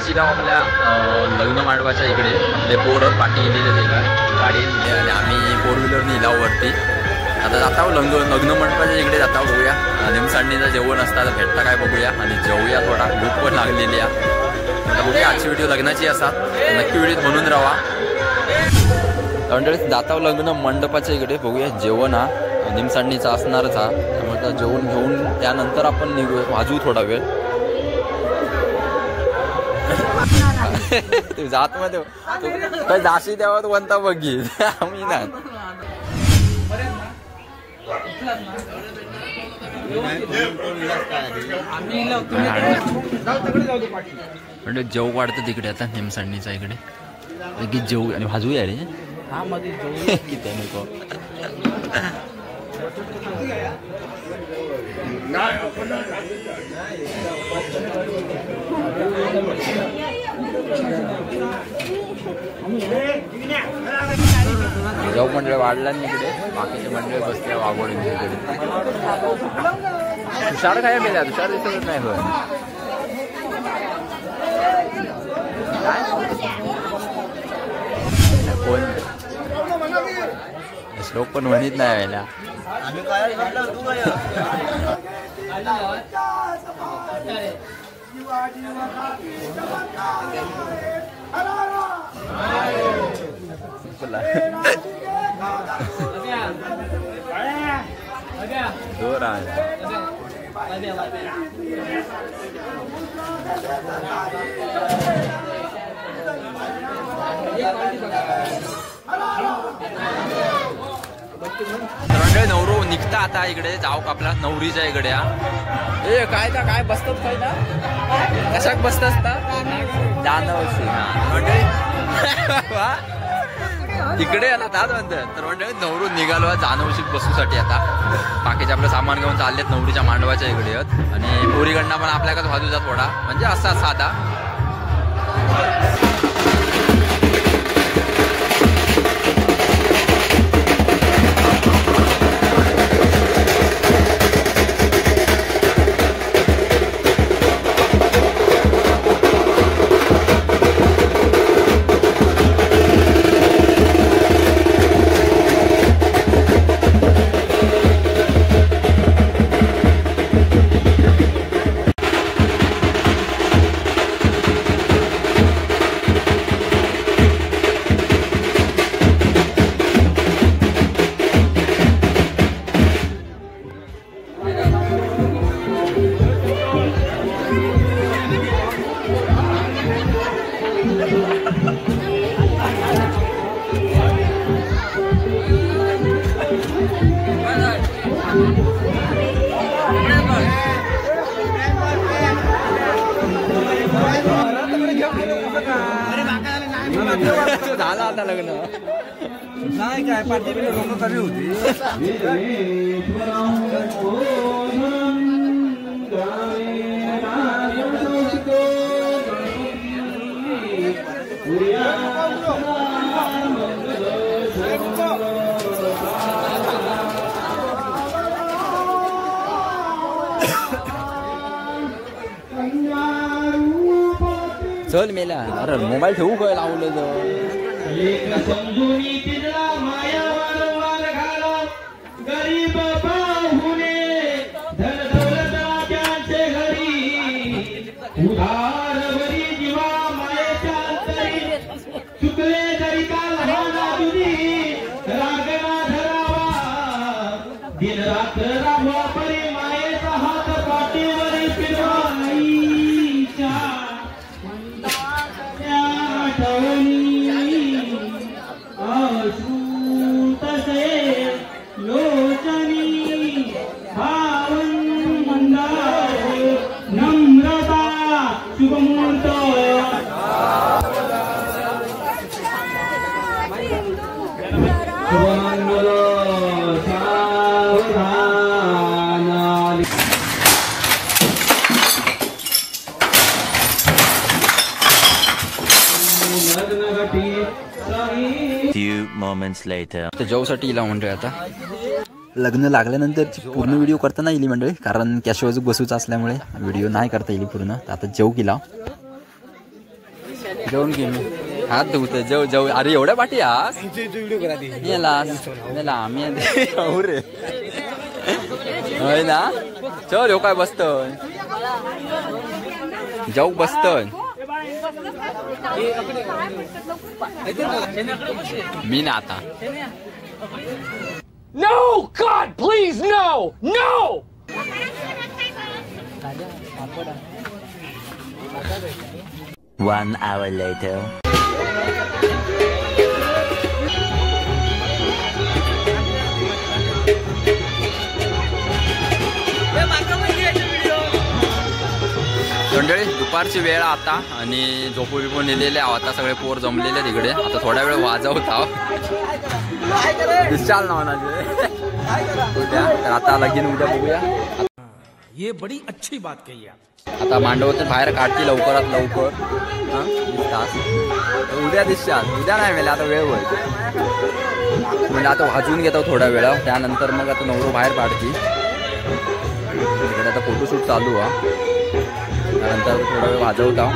शिगाव आपल्या लग्न मांडवाच्या इकडे आपले पोरं पाठी गेलेले गाडी आणि आम्ही 4 व्हीलर नेला वरती। आता जाता लग्न मंडपाच्या इकडे जाता, बघूया निमसांडीचं जेवण असतं भेटता काय बघूया आणि जेवूया। थोडा भूक पण लागलेली आहे। आता बघूया आजची व्हिडिओ लग्नाची असतात, नक्की व्हिडिओत म्हणून राहा। मंडळी जाता लग्न मंडपाच्या इकडे बघूया जेवण हा निमसांडीचा असणारच हा, त्यामुळे जेवण घेऊन त्यानंतर आपण निघूया, वाजू थोडा वेळ। तू जात मध्ये काय जाशी तेव्हा तू कोणता बघी आम्ही ना म्हणजे जेव वाढतं तिकडे आता निमसांडीचा इकडे जेव आणि भाजूया रे किती नको जेव मंडळ वाढला नाही इकडे, बाकीचे मंडळ बसले वाघोडींच्या इकडे। तुषार काय मेल्या, तुषार दिसत नाही होय कोण श्लोक पण म्हणत नाही व्हायला। जोर आहे नवरू निघता आता इकडे जाऊ आपला नवरीच्या इकडे। ए काय का काय बसतात काय ना कशाक बसतात जानवशी इकडे आला दाद म्हणतात। तर म्हणजे नवरू निघालो जानवशी बसूसाठी आता, बाकीचे आपलं सामान घेऊन चाललेत नवरीच्या मांडवाच्या इकडे आणि पोरीकडनं पण आपल्याकडे वाजूचा थोडा म्हणजे असा साधा। झाला आता लग्न नाही काय पार्टी बिल लोक कमी होती। चल मेला, अरे मोबाईल ठेवू काय लावलं गरीब पाहुणे धन दौलताचे घरी उधारवरी जीवा मायेच्या अंतरी चुकले जरी का लहान तुझी रागना धरावा दिन रात्र राबवा परी मायेचा हात पाठीवरी फिरवाईच्या Few moments later. जेवसाठी इला मंडळी आता लग्न लागल्यानंतर पूर्ण व्हिडिओ करता नाही येईल मंडळी, कारण कॅश वाजूक बसूच असल्यामुळे व्हिडिओ नाही करता येईल पूर्ण। आता जेव केला जेवण घे मी हात धुवते जेव जेव अरे एवढ्या पाठी आज आम्ही रे होय ना चल हो काय बसतोय जाऊ बसतोय मी ना आता No, God, please, no, no! 1 hour later. मंडळी दुपारची वेळ आता आणि झोपू बिपू नेलेले आता सगळे पोर जमलेले तिकडे आता थोड्या वेळ वाजवता चाल ना म्हणाले तर आता लगीन उद्या बघूया ये बड़ी अच्छी बात कही आप आता मांडवतून बाहेर काढतील लवकरात लवकर तास उद्या दिसशाल उद्या नाही मिळेल आता वेळ होईल म्हणजे आता वाजून घेतो थोड्या वेळा त्यानंतर मग आता नवरो बाहेर काढतील तिकडे आता फोटोशूट चालू आहे त्यानंतर थोडा वेळ वाजवता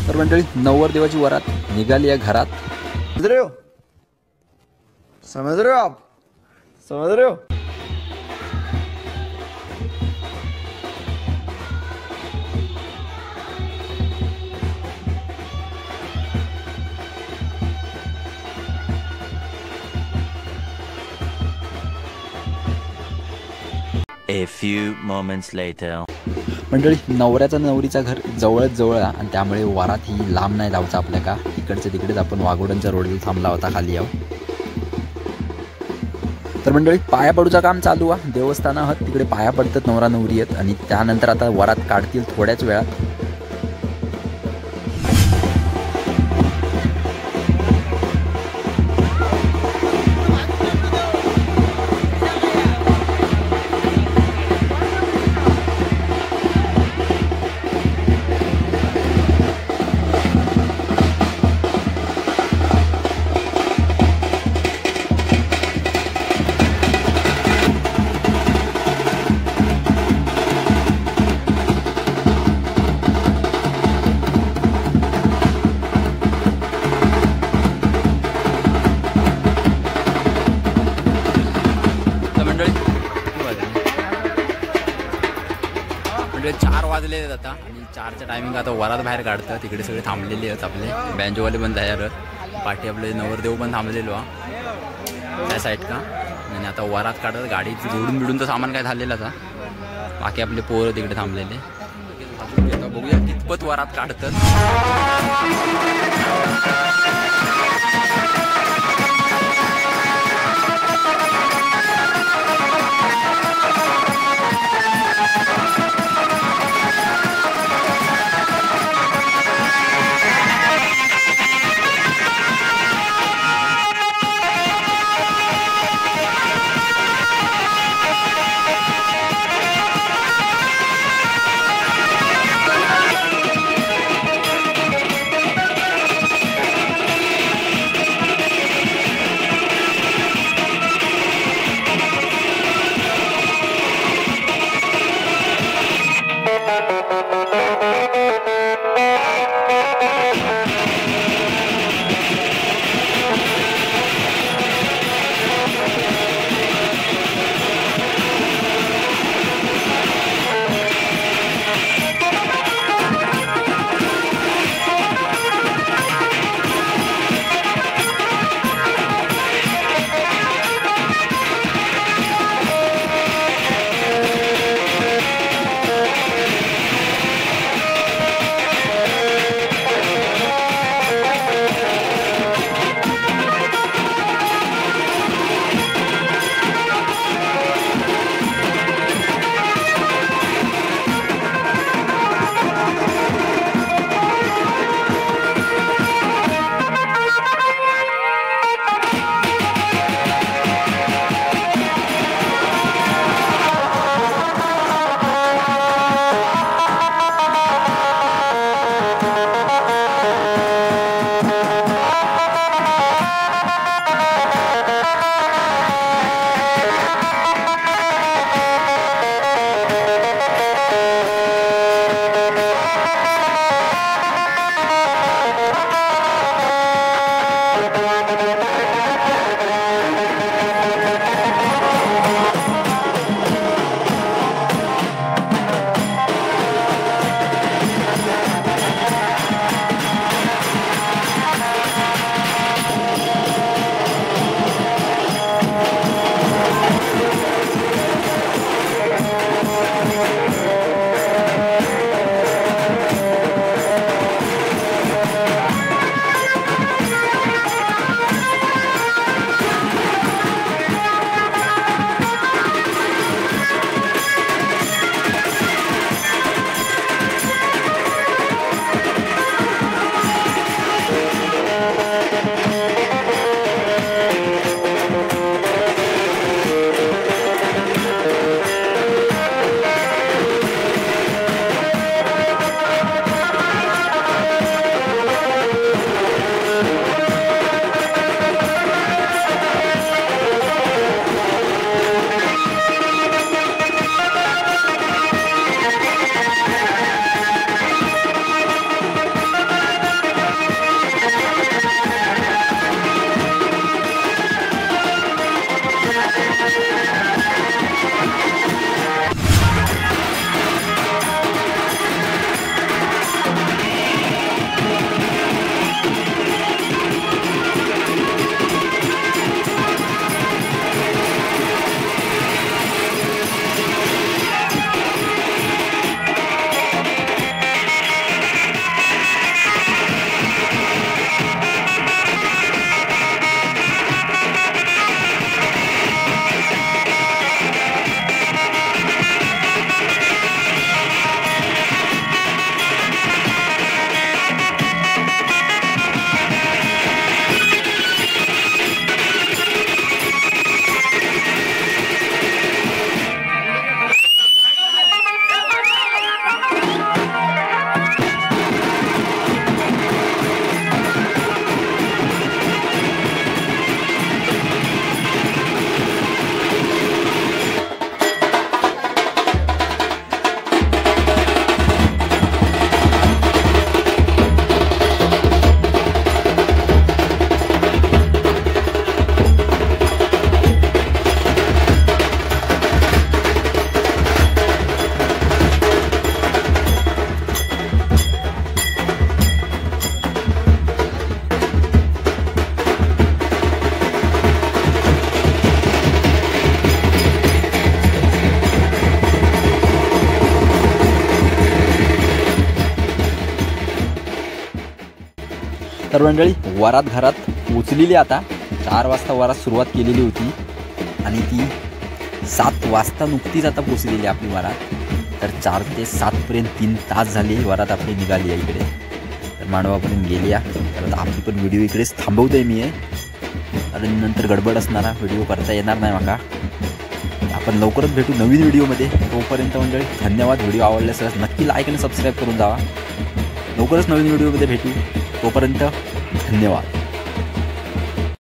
तर मंडळी नवरदेवाची वरात निघाली आहे घरात समझ रहे हो आप समझ रहे हो A few moments later. मंडळी नवऱ्याचं नवरीचा घर जवळच जवळ आहे आणि त्यामुळे वरात ही लांब नाही जायचं आपल्या का इकडच्या तिकडेच आपण वाघोड्यांच्या रोडला थांबला होता खाली याव तर मंडळी पाया पडूचं काम चालू आहे देवस्थान आहात तिकडे पाया पडतात नवरा नवरी आहेत आणि त्यानंतर आता वरात काढतील थोड्याच वेळात म्हणजे 4 वाजले आहेत आता आणि 4च्या टायमिंग आता वरात बाहेर काढतं तिकडे सगळे थांबलेले आहेत आपले बँजोवाले पण तयार आहेत पाठी आपले नवरदेव पण थांबलेलो त्या साईड का आणि आता वरात काढतात गाडी जोडून बिडून तर सामान काय झालेलं आता बाकी आपले पोरं तिकडे थांबलेले आता बघूया कितपत वरात काढतात तर मंडळी वरात घरात पोचलेली आता 4 वाजता वरात सुरुवात केलेली होती आणि ती 7 वाजता नुकतीच आता पोचलेली आपली वरात. तर 4 ते 7पर्यंत 3 तास झाले वरात आपली निघाली आहे इकडे. तर मांडवापर्यंत गेली आहे. तर आता आपली पण व्हिडिओ इकडेच थांबवतोय मी आणि नंतर गडबड असणारा व्हिडिओ करता येणार नाही माका. आपण लवकरच भेटू नवीन व्हिडिओमध्ये. तोपर्यंत मंडळी धन्यवाद. व्हिडिओ आवडल्यास नक्की लाईक आणि सबस्क्राईब करून जावा. लवकरच नवीन व्हिडिओमध्ये भेटू. तोपर्यंत धन्यवाद.